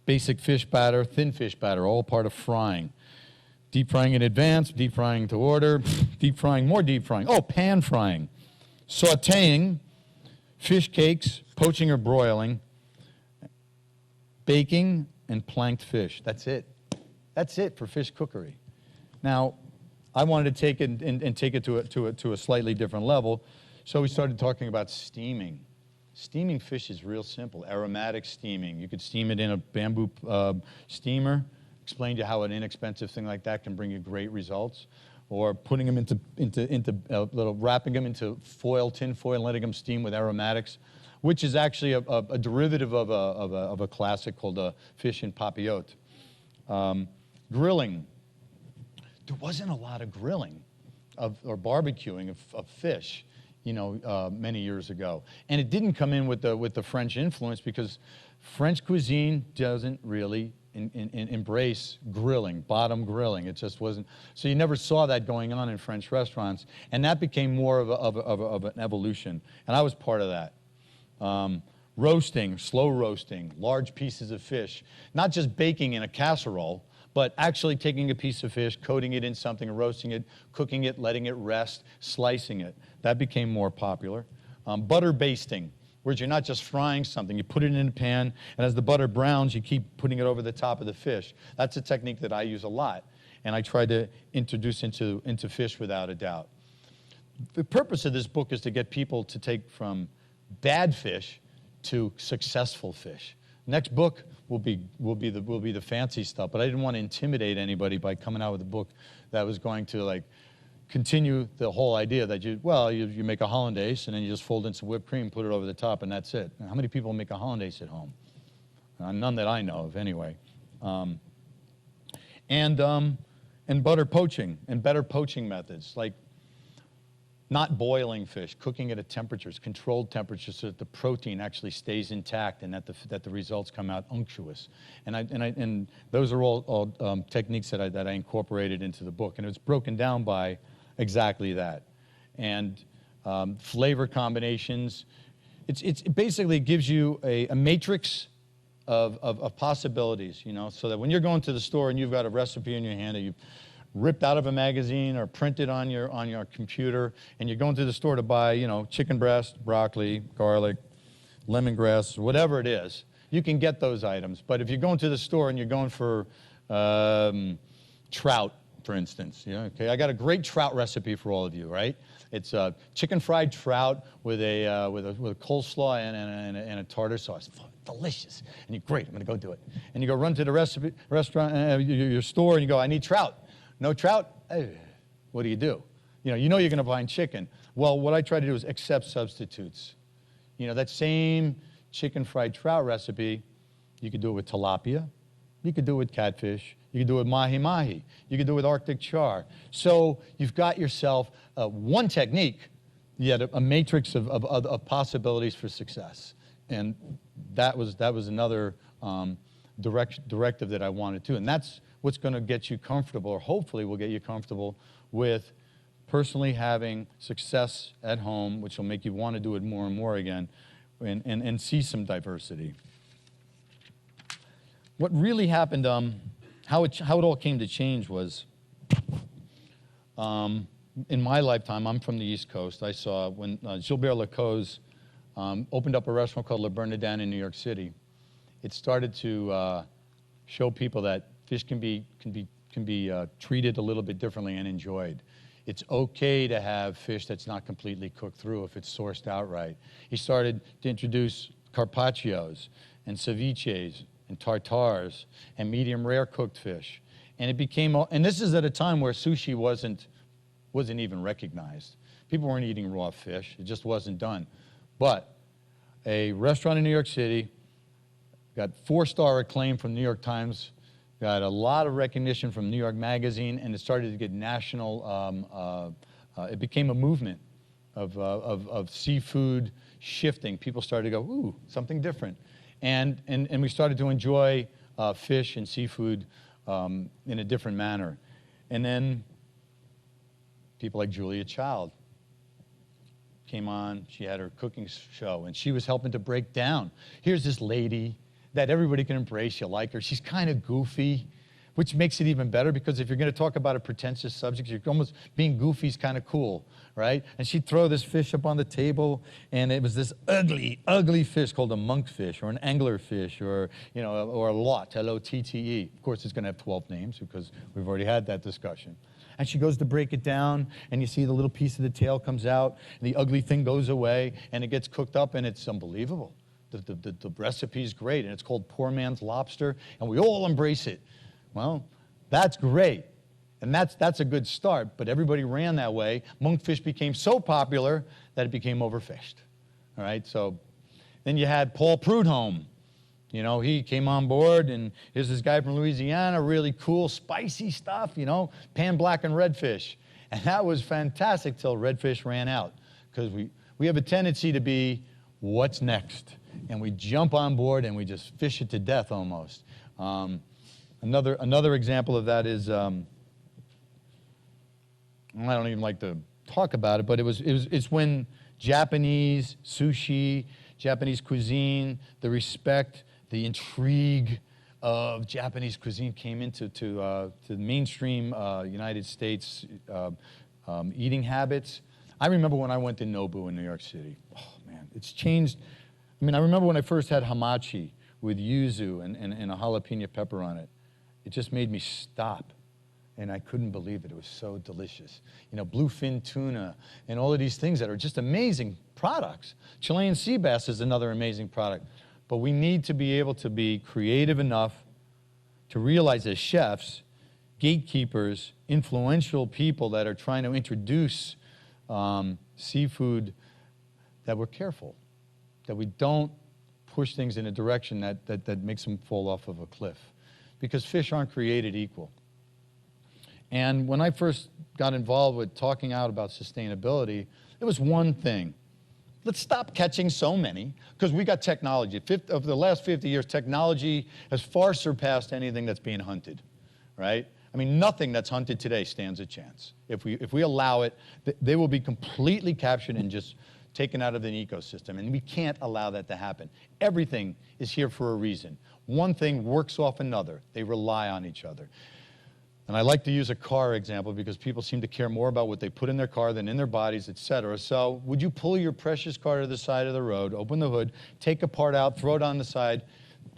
basic fish batter, thin fish batter, all part of frying. Deep frying in advance, deep frying to order, deep frying, more deep frying. Oh, pan frying. Sautéing, fish cakes, poaching or broiling, baking, and planked fish. That's it. That's it for fish cookery. Now, I wanted to take it and take it to a slightly different level, so we started talking about steaming. Steaming fish is real simple. Aromatic steaming. You could steam it in a bamboo steamer. Explained to you how an inexpensive thing like that can bring you great results. Or putting them wrapping them into tin foil, and letting them steam with aromatics, which is actually a derivative of a classic called fish en papillote. Grilling. There wasn't a lot of grilling or barbecuing of fish, many years ago. And it didn't come in with the French influence, because French cuisine doesn't really embrace grilling, bottom grilling. It just wasn't. So you never saw that going on in French restaurants. And that became more of an evolution. And I was part of that. Roasting, slow roasting, large pieces of fish. Not just baking in a casserole, but actually taking a piece of fish, coating it in something, roasting it, cooking it, letting it rest, slicing it. That became more popular. Butter basting, where you're not just frying something. You put it in a pan, and as the butter browns, you keep putting it over the top of the fish. That's a technique that I use a lot, and I try to introduce into fish without a doubt. The purpose of this book is to get people to take from bad fish to successful fish. Next book will be the fancy stuff, but I didn't want to intimidate anybody by coming out with a book that was going to continue the whole idea that you make a hollandaise and then you just fold in some whipped cream, put it over the top, and that's it. How many people make a hollandaise at home? None that I know of, anyway. And butter poaching and better poaching methods, like not boiling fish, cooking at controlled temperatures, so that the protein actually stays intact and that the results come out unctuous. And those are all techniques that I incorporated into the book, and it's broken down by exactly that. And flavor combinations. It basically gives you a matrix of possibilities, so that when you're going to the store and you've got a recipe in your hand that you've ripped out of a magazine or printed on your computer, and you're going to the store to buy, chicken breast, broccoli, garlic, lemongrass, whatever it is, you can get those items. But if you're going to the store and you're going for trout, for instance, okay, I got a great trout recipe for all of you, right? It's chicken fried trout with a coleslaw and a tartar sauce. Delicious. And you're great. I'm going to go do it. And you go run to the restaurant, your store, and you go, I need trout. No trout? What do? You know you're going to find chicken. Well, what I try to do is accept substitutes. That same chicken fried trout recipe, you could do it with tilapia, you could do it with catfish, you could do it with mahi-mahi, you could do it with Arctic char. So you've got yourself one technique, yet a matrix of possibilities for success. And that was another directive that I wanted to. And that's what's going to get you comfortable, or hopefully will get you comfortable with personally having success at home, which will make you want to do it more and more again, and see some diversity. What really happened, how it all came to change was, in my lifetime, I'm from the East Coast. I saw when Gilbert Lacause opened up a restaurant called Le Bernardin in New York City. It started to show people that fish can be treated a little bit differently and enjoyed. It's okay to have fish that's not completely cooked through if it's sourced out right. He started to introduce carpaccios and ceviches and tartars and medium rare cooked fish. And it became, and this is at a time where sushi wasn't even recognized. People weren't eating raw fish. It just wasn't done. But a restaurant in New York City got 4-star acclaim from New York Times, got a lot of recognition from New York Magazine, and it started to get national, it became a movement of seafood shifting. People started to go, ooh, something different. And we started to enjoy fish and seafood in a different manner. And then people like Julia Child came on. She had her cooking show, and she was helping to break down. Here's this lady that everybody can embrace. You like her. She's kind of goofy, which makes it even better because if you're going to talk about a pretentious subject, you're almost being goofy is kind of cool, right? And she'd throw this fish up on the table, and it was this ugly, ugly fish called a monkfish or an anglerfish or, you know, or a lot, L-O-T-T-E. Of course, it's going to have 12 names because we've already had that discussion. And she goes to break it down, and you see the little piece of the tail comes out, and the ugly thing goes away, and it gets cooked up, and it's unbelievable. The recipe is great, and it's called poor man's lobster, and we all embrace it. Well, that's great, and that's a good start, but everybody ran that way. Monkfish became so popular that it became overfished, all right? So then you had Paul Prudhomme. You know, he came on board, and here's this guy from Louisiana, really cool, spicy stuff, you know, pan black and redfish. And that was fantastic till redfish ran out, because we have a tendency to be, what's next? And we jump on board, and we just fish it to death almost. Another example of that is, I don't even like to talk about it, but it's when Japanese sushi, Japanese cuisine, the respect, the intrigue of Japanese cuisine came into to the mainstream United States eating habits. I remember when I went to Nobu in New York City. Oh man, it's changed. I mean, I remember when I first had hamachi with yuzu and a jalapeno pepper on it. It just made me stop, and I couldn't believe it. It was so delicious. You know, bluefin tuna and all of these things that are just amazing products. Chilean sea bass is another amazing product. But we need to be able to be creative enough to realize as chefs, gatekeepers, influential people that are trying to introduce seafood, that we're careful, that we don't push things in a direction that makes them fall off of a cliff. Because fish aren't created equal. And when I first got involved with talking out about sustainability, it was one thing. Let's stop catching so many, because we got technology. Over the last 50 years, technology has far surpassed anything that's being hunted, right? I mean, nothing that's hunted today stands a chance. If we allow it, they will be completely captured and just taken out of an ecosystem, and we can't allow that to happen. Everything is here for a reason. One thing works off another. They rely on each other. And I like to use a car example because people seem to care more about what they put in their car than in their bodies, et cetera. So would you pull your precious car to the side of the road, open the hood, take a part out, throw it on the side,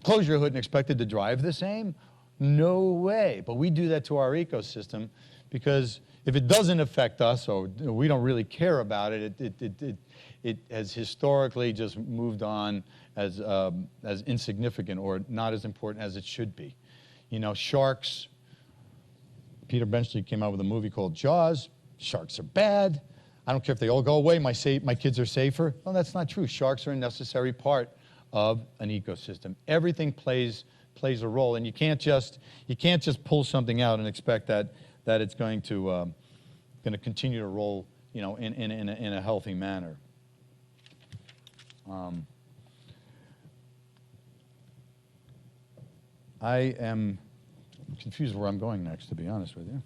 close your hood and expect it to drive the same? No way. But we do that to our ecosystem because if it doesn't affect us or we don't really care about it, it has historically just moved on as insignificant or not as important as it should be. You know, sharks. Peter Benchley came out with a movie called Jaws. Sharks are bad. I don't care if they all go away, my kids are safer. Well, that's not true. Sharks are a necessary part of an ecosystem. Everything plays a role, and you can't just pull something out and expect that it's going to continue to roll, you know, in a healthy manner. I am confused where I'm going next, to be honest with you.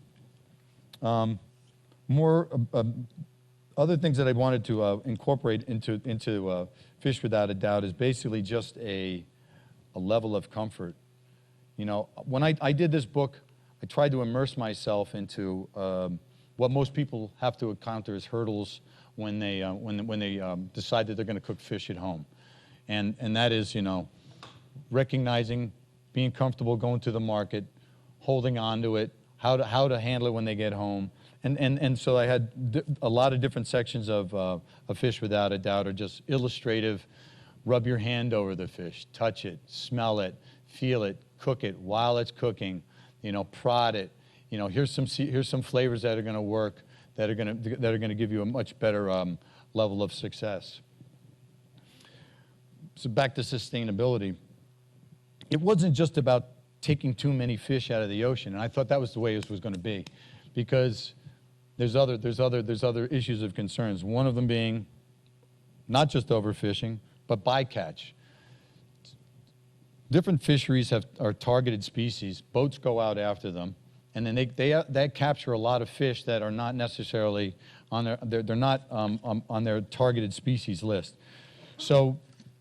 Other things that I wanted to incorporate into Fish Without a Doubt is basically just a level of comfort. You know, when I did this book, I tried to immerse myself into what most people have to encounter as hurdles when they decide that they're going to cook fish at home, and that is, you know, recognizing, being comfortable going to the market, holding on to it, how to handle it when they get home. And so I had a lot of different sections of A Fish Without a Doubt are just illustrative. Rub your hand over the fish, touch it, smell it, feel it, cook it while it's cooking, you know, prod it. You know, here's some flavors that are going to work, that are going to give you a much better level of success. So back to sustainability. It wasn't just about taking too many fish out of the ocean, and I thought that was the way this was going to be, because there's other issues of concerns. One of them being not just overfishing, but bycatch. Different fisheries are targeted species. Boats go out after them, and then they capture a lot of fish that are not necessarily on they're not on their targeted species list. So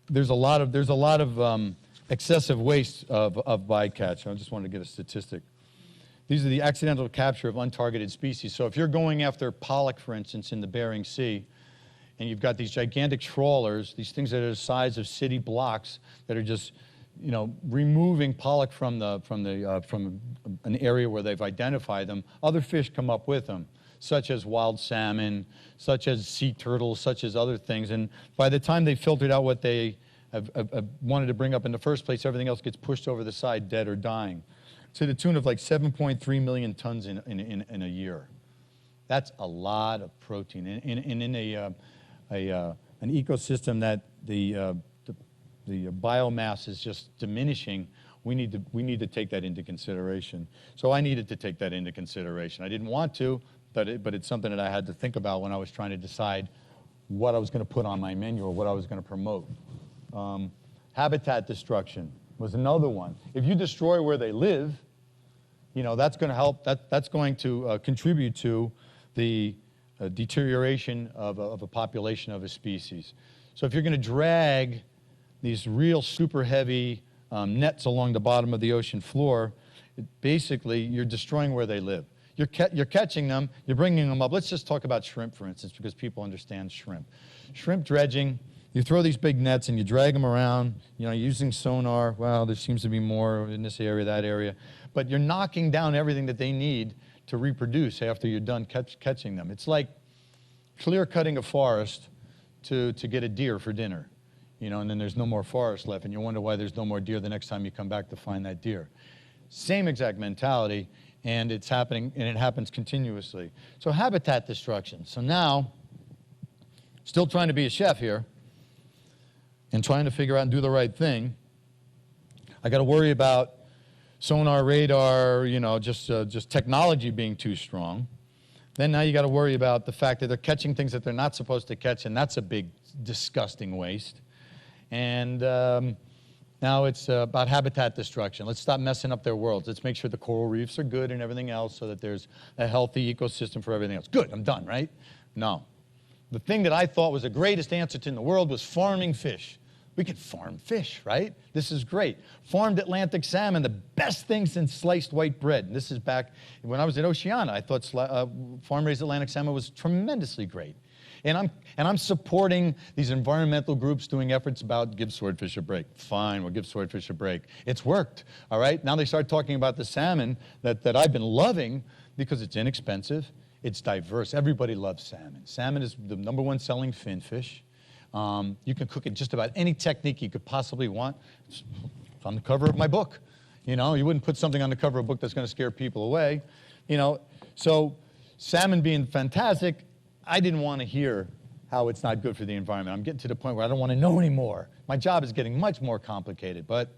there's a lot of excessive waste of bycatch. I just wanted to get a statistic. These are the accidental capture of untargeted species. So if you're going after pollock, for instance, in the Bering Sea, and you've got these gigantic trawlers, these things that are the size of city blocks that are just, you know, removing pollock from an area where they've identified them, other fish come up with them, such as wild salmon, such as sea turtles, such as other things. And by the time they filtered out what they have wanted to bring up in the first place, everything else gets pushed over the side, dead or dying, to the tune of like 7.3 million tons in a year. That's a lot of protein. And in an ecosystem that the biomass is just diminishing, we need to take that into consideration. So I needed to take that into consideration. I didn't want to, but it's something that I had to think about when I was trying to decide what I was going to put on my menu or what I was going to promote. Habitat destruction was another one. If you destroy where they live, you know, that's going to help. That's going to contribute to the deterioration of a population of a species. So if you're going to drag these real super heavy nets along the bottom of the ocean floor, basically you're destroying where they live. You're catching them, you're bringing them up. Let's just talk about shrimp, for instance, because people understand shrimp. Shrimp dredging, you throw these big nets and you drag them around, you know, using sonar. Well, there seems to be more in this area, that area. But you're knocking down everything that they need to reproduce after you're done catching them. It's like clear-cutting a forest to get a deer for dinner, you know, and then there's no more forest left, and you wonder why there's no more deer the next time you come back to find that deer. Same exact mentality, and it's happening, and it happens continuously. So habitat destruction. So now, still trying to be a chef here, and trying to figure out and do the right thing. I got to worry about sonar, radar, you know, just technology being too strong. Then now you got to worry about the fact that they're catching things that they're not supposed to catch, and that's a big, disgusting waste. And now it's about habitat destruction. Let's stop messing up their worlds. Let's make sure the coral reefs are good and everything else so that there's a healthy ecosystem for everything else. Good, I'm done, right? No. The thing that I thought was the greatest answer to in the world was farming fish. We could farm fish, right? This is great. Farmed Atlantic salmon, the best thing since sliced white bread. And this is back when I was at Oceana. I thought farm-raised Atlantic salmon was tremendously great. And I'm supporting these environmental groups doing efforts about give swordfish a break. Fine, we'll give swordfish a break. It's worked, all right? Now they start talking about the salmon that I've been loving because it's inexpensive, it's diverse. Everybody loves salmon. Salmon is the #1 selling finfish. You can cook it just about any technique you could possibly want. It's on the cover of my book. You know, you wouldn't put something on the cover of a book that's going to scare people away. You know, so salmon being fantastic, I didn't want to hear how it's not good for the environment. I'm getting to the point where I don't want to know anymore. My job is getting much more complicated, but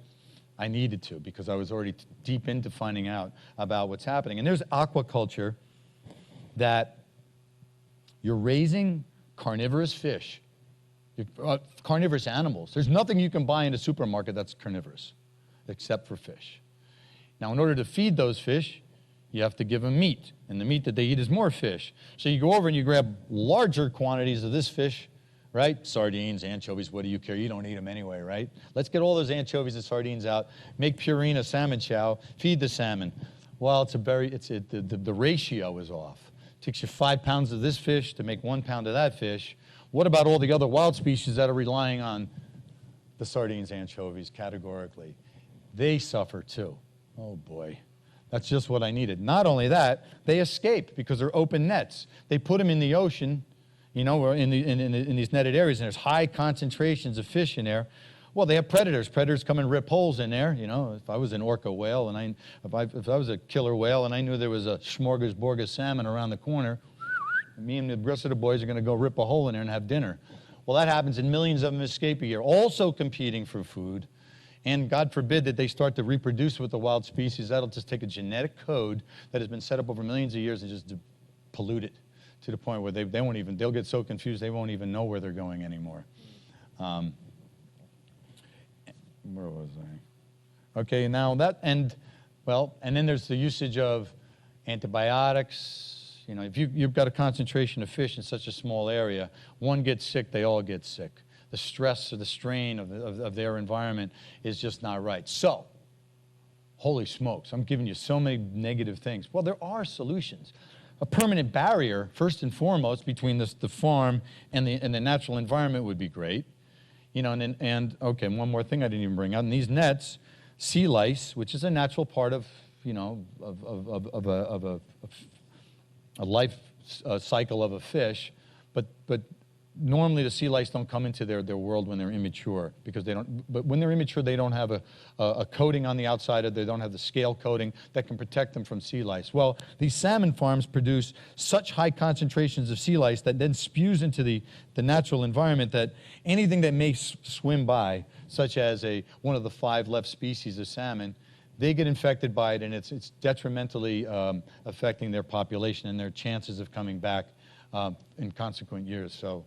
I needed to because I was already deep into finding out about what's happening. And there's aquaculture that you're raising carnivorous fish. Carnivorous animals. There's nothing you can buy in a supermarket that's carnivorous, except for fish. Now, in order to feed those fish, you have to give them meat, and the meat that they eat is more fish. So you go over and you grab larger quantities of this fish, right? Sardines, anchovies, what do you care? You don't eat them anyway, right? Let's get all those anchovies and sardines out, make Purina salmon chow, feed the salmon. Well, the ratio is off. It takes you 5 pounds of this fish to make 1 pound of that fish. What about all the other wild species that are relying on the sardines, anchovies, categorically? They suffer too. Oh boy, that's just what I needed. Not only that, they escape because they're open nets. They put them in the ocean, you know, or in these netted areas, and there's high concentrations of fish in there. Well, they have predators. Predators come and rip holes in there. You know, if I was an orca whale and if I was a killer whale and I knew there was a smorgasbord of salmon around the corner, me and the rest of the boys are going to go rip a hole in there and have dinner. Well, that happens, and millions of them escape a year, also competing for food. And God forbid that they start to reproduce with the wild species. That'll just take a genetic code that has been set up over millions of years and just pollute it to the point where they'll get so confused they won't even know where they're going anymore. Where was I? Okay, now and then there's the usage of antibiotics. You know, if you've got a concentration of fish in such a small area, one gets sick, they all get sick. The stress or the strain of their environment is just not right. So, holy smokes, I'm giving you so many negative things. Well, there are solutions. A permanent barrier, first and foremost, between the farm and the natural environment would be great. You know, and okay, one more thing I didn't even bring out. In these nets, sea lice, which is a natural part of, you know, of a life cycle of a fish, but normally the sea lice don't come into their world when they're immature, because they don't, but when they're immature, they don't have a coating on the outside, or they don't have the scale coating that can protect them from sea lice. Well, these salmon farms produce such high concentrations of sea lice that then spews into the natural environment that anything that may swim by, such as one of the 5 left species of salmon, they get infected by it, and it's detrimentally affecting their population and their chances of coming back in consequent years. So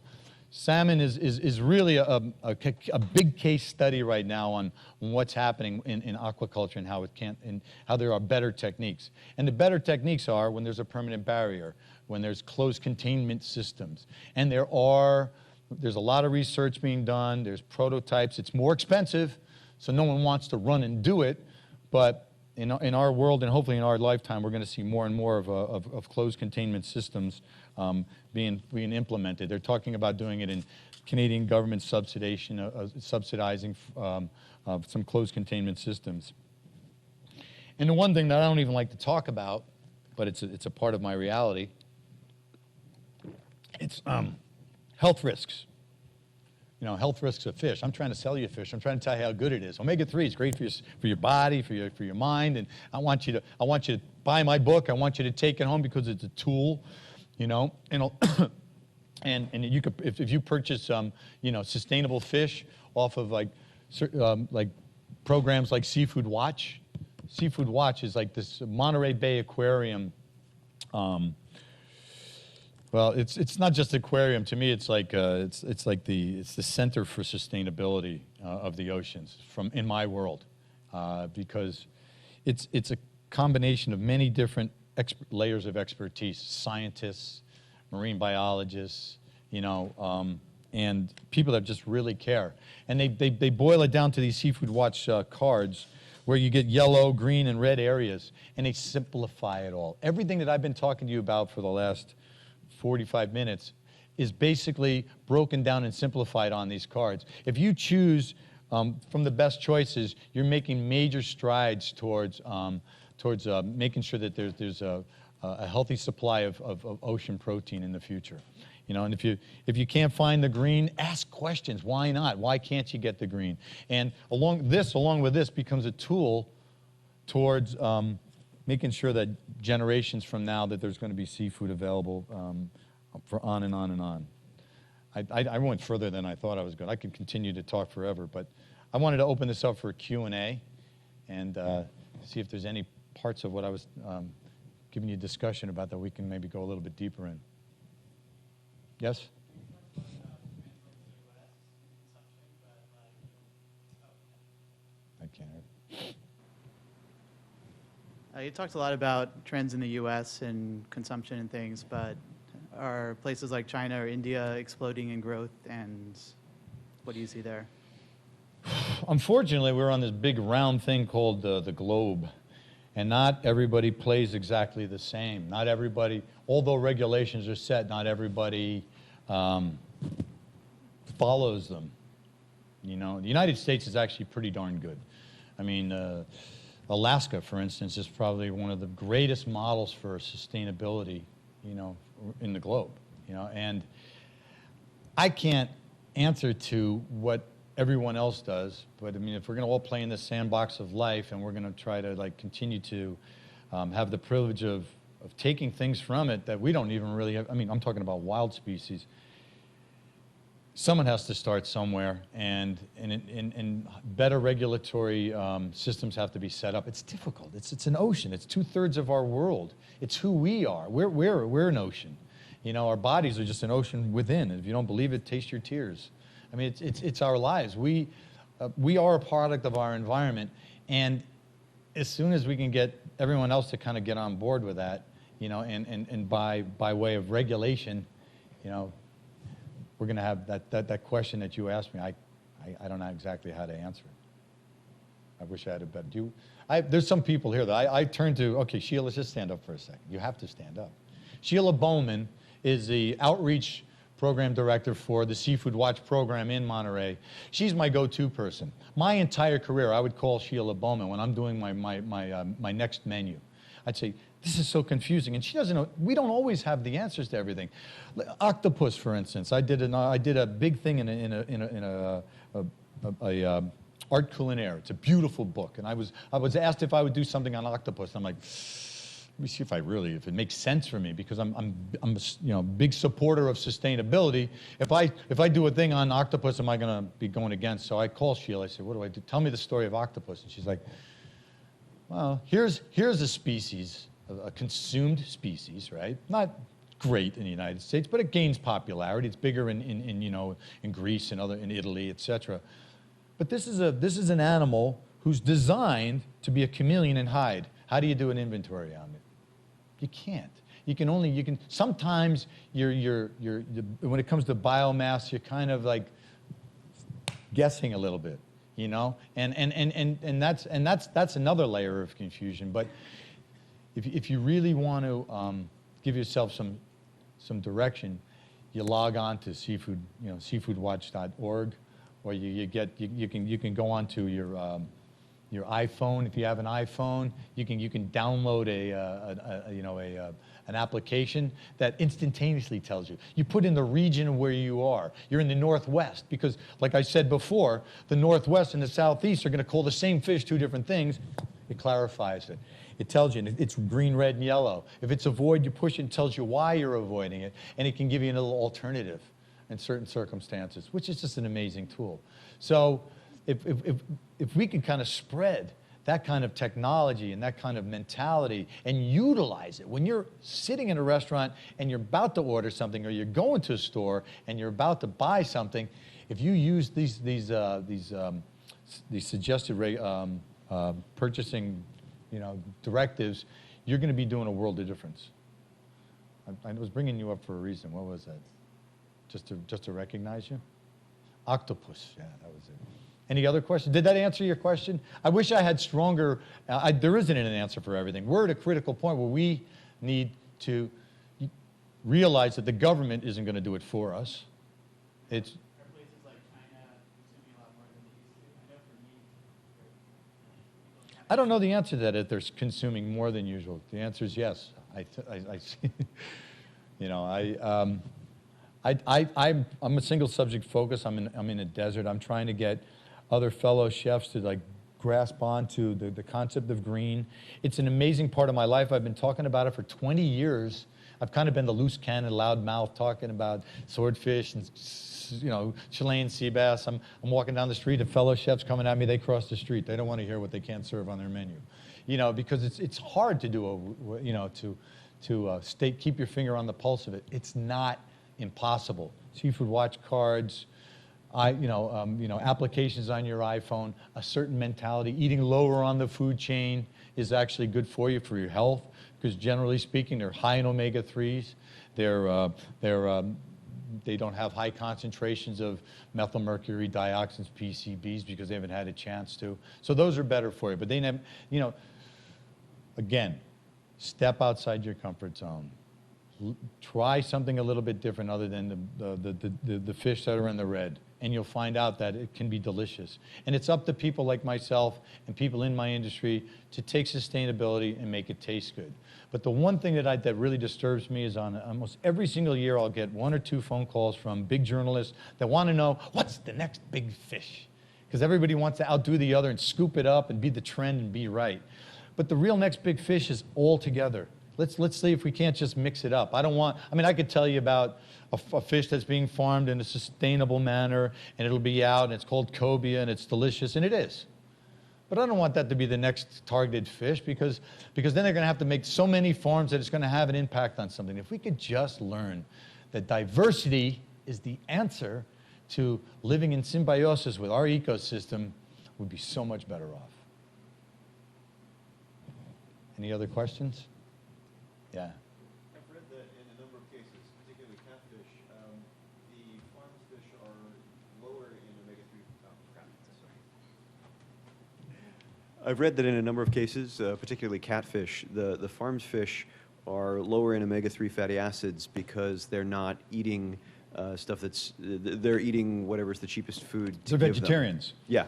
salmon is really a big case study right now on what's happening in aquaculture and how there are better techniques. And the better techniques are when there's a permanent barrier, when there's closed containment systems. And there's a lot of research being done, there's prototypes. It's more expensive, so no one wants to run and do it, but in our world, and hopefully in our lifetime, we're going to see more and more of closed containment systems being implemented. They're talking about doing it in Canadian government subsidizing some closed containment systems. And the one thing that I don't even like to talk about, but it's a part of my reality, it's health risks. You know, health risks of fish. I'm trying to sell you fish. I'm trying to tell you how good it is. Omega-3 is great for your body, for your mind, and I want you to buy my book. I want you to take it home because it's a tool, you know. And you could, if you purchase you know, sustainable fish off of like programs like Seafood Watch. Seafood Watch is like this Monterey Bay Aquarium. Well, it's not just aquarium. To me, it's like it's the center for sustainability of the oceans in my world, because it's a combination of many different layers of expertise: scientists, marine biologists, you know, and people that just really care. And they boil it down to these Seafood Watch cards, where you get yellow, green, and red areas, and they simplify it all. Everything that I've been talking to you about for the last 45 minutes is basically broken down and simplified on these cards. If you choose from the best choices, you're making major strides towards making sure that there's a healthy supply of ocean protein in the future. You know, and if you can't find the green, ask questions. Why not? Why can't you get the green? And along with this becomes a tool towards making sure that generations from now that there's going to be seafood available for on and on and on. I went further than I thought I was going. I could continue to talk forever, but I wanted to open this up for a Q&A and see if there's any parts of what I was giving you discussion about that we can maybe go a little bit deeper in. Yes? I can't hear. You talked a lot about trends in the U.S. and consumption and things, but are places like China or India exploding in growth, and what do you see there? Unfortunately, we're on this big round thing called the globe, and not everybody plays exactly the same. Not everybody, although regulations are set, not everybody follows them. You know, the United States is actually pretty darn good. I mean, Alaska, for instance, is probably one of the greatest models for sustainability, you know, in the globe, you know, and I can't answer to what everyone else does, but I mean, if we're going to all play in this sandbox of life and we're going to try to like continue to have the privilege of taking things from it that we don't even really have, I mean, I'm talking about wild species. Someone has to start somewhere, and better regulatory systems have to be set up. It's difficult. It's an ocean. It's 2/3 of our world. It's who we are. We're an ocean. You know, our bodies are just an ocean within. And if you don't believe it, taste your tears. I mean, it's our lives. We are a product of our environment, and as soon as we can get everyone else to kind of get on board with that, you know, and by way of regulation, you know, we're going to have that question that you asked me. I don't know exactly how to answer it. I wish I had a better. There's some people here that I turn to. Okay, Sheila, just stand up for a second. You have to stand up. Sheila Bowman is the outreach program director for the Seafood Watch program in Monterey. She's my go-to person. My entire career, I would call Sheila Bowman when I'm doing my next menu. I'd say, this is so confusing, and she doesn't know. We don't always have the answers to everything. Octopus, for instance, I did a big thing in a art culinaire. It's a beautiful book, and I was asked if I would do something on octopus. I'm like, let me see if it makes sense for me, because I'm a big supporter of sustainability. If I do a thing on octopus, am I going to be going against? So I call Sheila. I said, what do I do? Tell me the story of octopus. And she's like, well, here's a species, a consumed species, right? Not great in the United States, but it gains popularity. It's bigger in Greece and in Italy, etc. But this is an animal who's designed to be a chameleon and hide. How do you do an inventory on it? You can't. You can sometimes when it comes to biomass, you're kind of like guessing a little bit, you know? And that's another layer of confusion. But if you really want to give yourself some direction, you log on to seafoodwatch.org, or you can go onto your iPhone. If you have an iPhone, you can download an application that instantaneously tells you. You put in the region where you are. You're in the Northwest, because, like I said before, the Northwest and the Southeast are going to call the same fish two different things. It clarifies it. It tells you it's green, red, and yellow. If it's avoid, you push it and tells you why you're avoiding it, and it can give you a little alternative in certain circumstances, which is just an amazing tool. So if we could kind of spread that kind of technology and that kind of mentality and utilize it when you're sitting in a restaurant and you're about to order something, or you're going to a store and you're about to buy something, if you use these suggested purchasing directives, you're going to be doing a world of difference. I was bringing you up for a reason. What was that? Just to recognize you? Octopus. Yeah, that was it. Any other questions? Did that answer your question? I wish I had stronger. There isn't an answer for everything. We're at a critical point where we need to realize that the government isn't going to do it for us. It's. Are places like China consuming a lot more than they used to? I know for meat, I don't know the answer to that, if they're consuming more than usual. The answer is yes. I'm a single subject focus. I'm in a desert. I'm trying to get other fellow chefs to grasp onto the concept of green. It's an amazing part of my life. I've been talking about it for 20 years. I've kind of been the loose cannon, loud mouth, talking about swordfish and Chilean sea bass. I'm walking down the street and fellow chefs coming at me. They cross the street. They don't want to hear what they can't serve on their menu, because it's hard to do keep your finger on the pulse of it. It's not impossible. Seafood Watch cards, applications on your iPhone, a certain mentality. Eating lower on the food chain is actually good for you, for your health, because generally speaking, they're high in omega-3s. They don't have high concentrations of methylmercury, dioxins, PCBs, because they haven't had a chance to. So those are better for you. But they never, again, step outside your comfort zone. Try something a little bit different other than the fish that are in the red, and you'll find out that it can be delicious. And it's up to people like myself and people in my industry to take sustainability and make it taste good. But the one thing that really disturbs me is on almost every single year I'll get 1 or 2 phone calls from big journalists that want to know, what's the next big fish? Because everybody wants to outdo the other and scoop it up and be the trend and be right. But the real next big fish is all together. Let's see if we can't just mix it up. I could tell you about a fish that's being farmed in a sustainable manner, and it'll be out, and it's called cobia, and it's delicious, and it is. But I don't want that to be the next targeted fish, because then they're going to have to make so many farms that it's going to have an impact on something. If we could just learn that diversity is the answer to living in symbiosis with our ecosystem, we'd be so much better off. Any other questions? Yeah. I've read that in a number of cases, particularly catfish, the farmed fish are lower in omega-3. I've read that in a number of cases, particularly catfish, the farmed fish are lower in omega-3 fatty acids because they're not eating stuff that's, they're eating whatever's the cheapest food to They're give them. vegetarians. Yeah.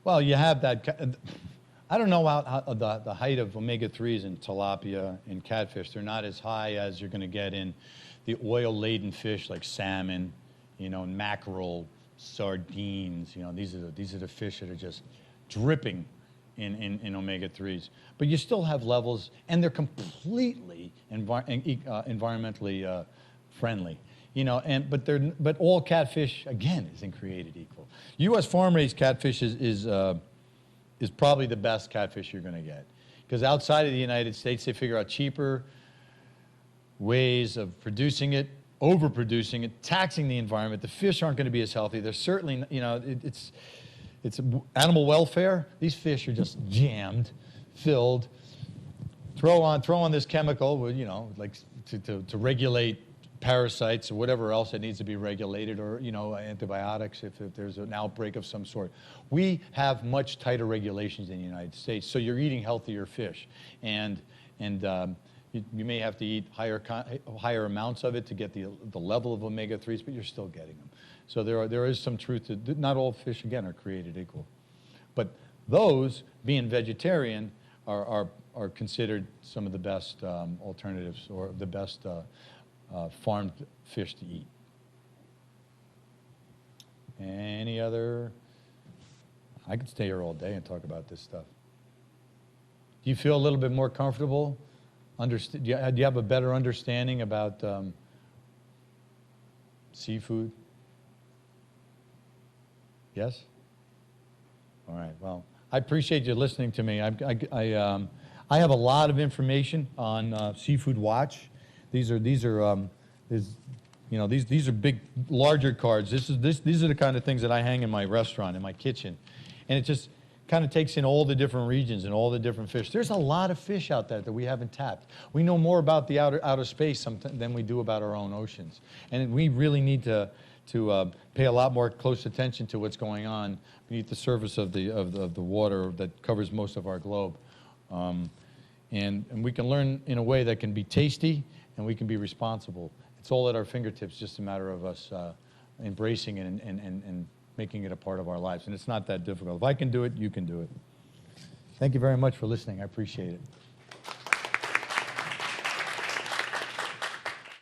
Well, you have that. I don't know how the height of omega-3s in tilapia and catfish. They're not as high as you're going to get in the oil-laden fish like salmon, you know, mackerel, sardines. You know, these are the fish that are just dripping in omega-3s. But you still have levels, and they're completely environmentally friendly. You know, but all catfish again isn't created equal. U.S. farm-raised catfish is probably the best catfish you're going to get, because outside of the United States they figure out cheaper ways of producing it, overproducing it, taxing the environment. The fish aren't going to be as healthy. They're certainly, you know, it's animal welfare. These fish are just jammed, filled. Throw on this chemical, you know, like to regulate parasites or whatever else that needs to be regulated, or, you know, antibiotics if there's an outbreak of some sort. We have much tighter regulations in the United States, so you're eating healthier fish, and you may have to eat higher amounts of it to get the level of omega-3s, but you're still getting them. So there is some truth to, not all fish again are created equal, but those, being vegetarian, are considered some of the best alternatives, or the best farmed fish to eat. Any other? I could stay here all day and talk about this stuff. Do you feel a little bit more comfortable? Do you have a better understanding about seafood? Yes? All right, well, I appreciate you listening to me. I have a lot of information on Seafood Watch. These are big, larger cards. These are the kind of things that I hang in my restaurant, in my kitchen, and it just kind of takes in all the different regions and all the different fish. There's a lot of fish out there that we haven't tapped. We know more about the outer space than we do about our own oceans, and we really need to pay a lot more close attention to what's going on beneath the surface of the water that covers most of our globe, and we can learn in a way that can be tasty, and we can be responsible. It's all at our fingertips, just a matter of us embracing it and making it a part of our lives. And it's not that difficult. If I can do it, you can do it. Thank you very much for listening. I appreciate it.